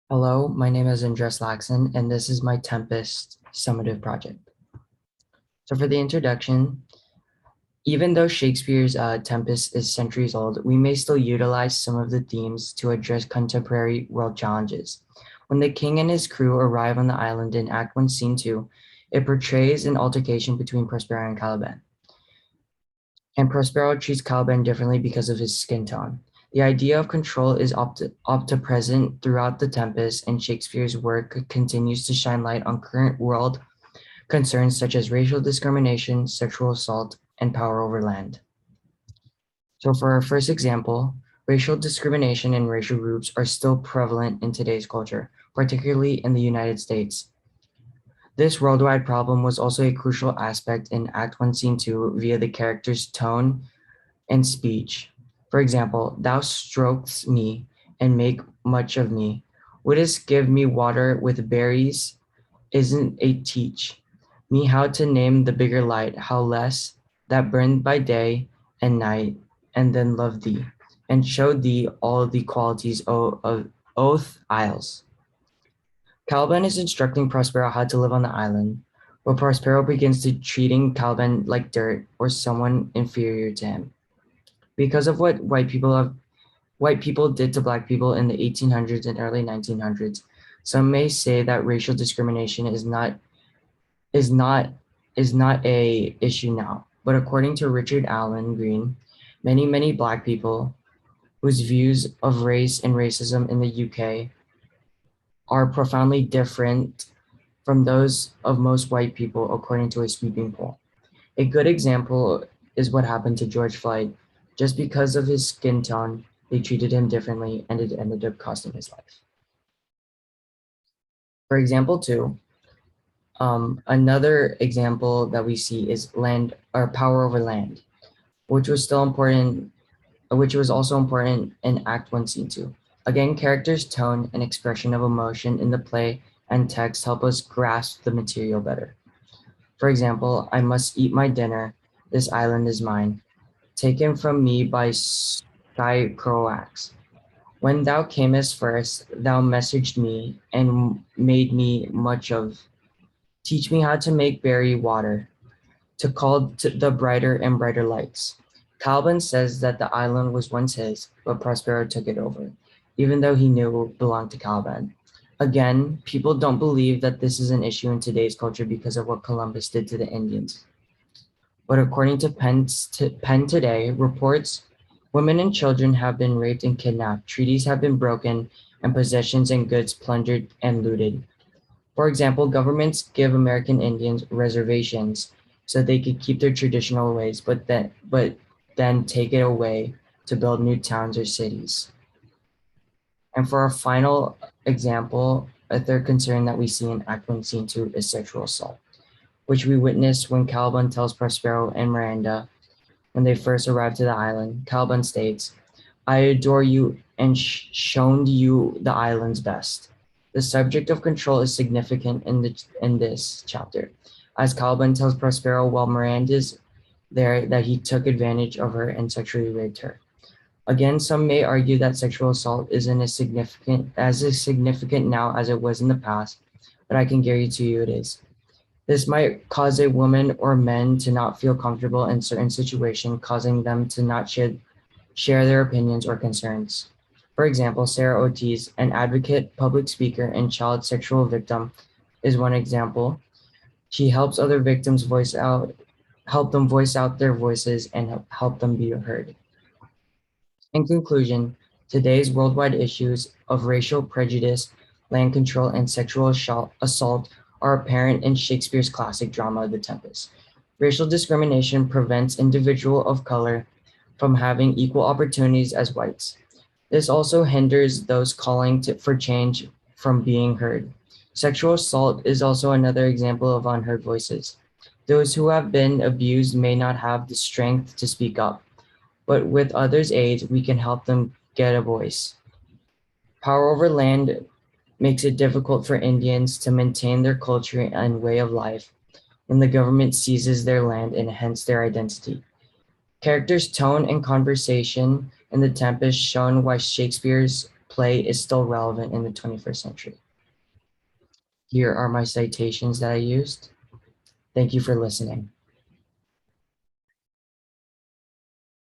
Hello, my name is Lacson, and this is my Tempest Summative project. So for the introduction, even though Shakespeare's Tempest is centuries old, we may still utilize some of the themes to address contemporary world challenges. When the king and his crew arrive on the island in Act 1, Scene 2, it portrays an altercation between Prospero and Caliban. And Prospero treats Caliban differently because of his skin tone. The idea of control is omnipresent throughout The Tempest, and Shakespeare's work continues to shine light on current world concerns such as racial discrimination, sexual assault, and power over land. So, for our first example, racial discrimination and racial groups are still prevalent in today's culture, particularly in the United States. This worldwide problem was also a crucial aspect in Act 1, Scene 2 via the character's tone and speech. For example, thou strokest me and make much of me. Wouldst give me water with berries, isn't a teach me how to name the bigger light, how less that burned by day and night, and then love thee, and show thee all the qualities of oath isles. Caliban is instructing Prospero how to live on the island, but Prospero begins to treating Caliban like dirt or someone inferior to him. Because of what white people did to black people in the 1800s and early 1900s, some may say that racial discrimination is not is not a issue now. But according to Richard Allen Green, many black people whose views of race and racism in the UK are profoundly different from those of most white people, according to a sweeping poll. A good example is what happened to George Floyd. Just because of his skin tone, they treated him differently and it ended up costing his life. For example, two, another example that we see is land or power over land, which was still important, which was also important in Act 1, Scene 2. Again, characters' tone and expression of emotion in the play and text help us grasp the material better. For example, I must eat my dinner. This island is mine, taken from me by Sky Croax. When thou camest first, thou messaged me and made me much of. Teach me how to make berry water, to call to the brighter and brighter lights. Calvin says that the island was once his, but Prospero took it over, even though he knew it belonged to Calvin. Again, people don't believe that this is an issue in today's culture because of what Columbus did to the Indians. But according to Penn today, reports women and children have been raped and kidnapped, treaties have been broken, and possessions and goods plundered and looted. For example, governments give American Indians reservations so they could keep their traditional ways, but then take it away to build new towns or cities. And for our final example, a third concern that we see in Act 1, Scene 2 is sexual assault, which we witness when Caliban tells Prospero and Miranda when they first arrive to the island. Caliban states, I adore you and shown you the island's best. The subject of control is significant in this chapter, as Caliban tells Prospero while Miranda's there that he took advantage of her and sexually raped her. Again, some may argue that sexual assault isn't as significant now as it was in the past, but I can guarantee you it is. This might cause a woman or men to not feel comfortable in certain situations, causing them to not share their opinions or concerns. For example, Sarah Ortiz, an advocate, public speaker, and child sexual victim, is one example. She helps other victims help them voice out their voices and help them be heard. In conclusion, today's worldwide issues of racial prejudice, land control, and sexual assault are apparent in Shakespeare's classic drama, The Tempest. Racial discrimination prevents individuals of color from having equal opportunities as whites. This also hinders those for change from being heard. Sexual assault is also another example of unheard voices. Those who have been abused may not have the strength to speak up, but with others' aid, we can help them get a voice. Power over land makes it difficult for Indians to maintain their culture and way of life when the government seizes their land and hence their identity. Characters' tone and conversation in The Tempest shown why Shakespeare's play is still relevant in the 21st century. Here are my citations that I used. Thank you for listening.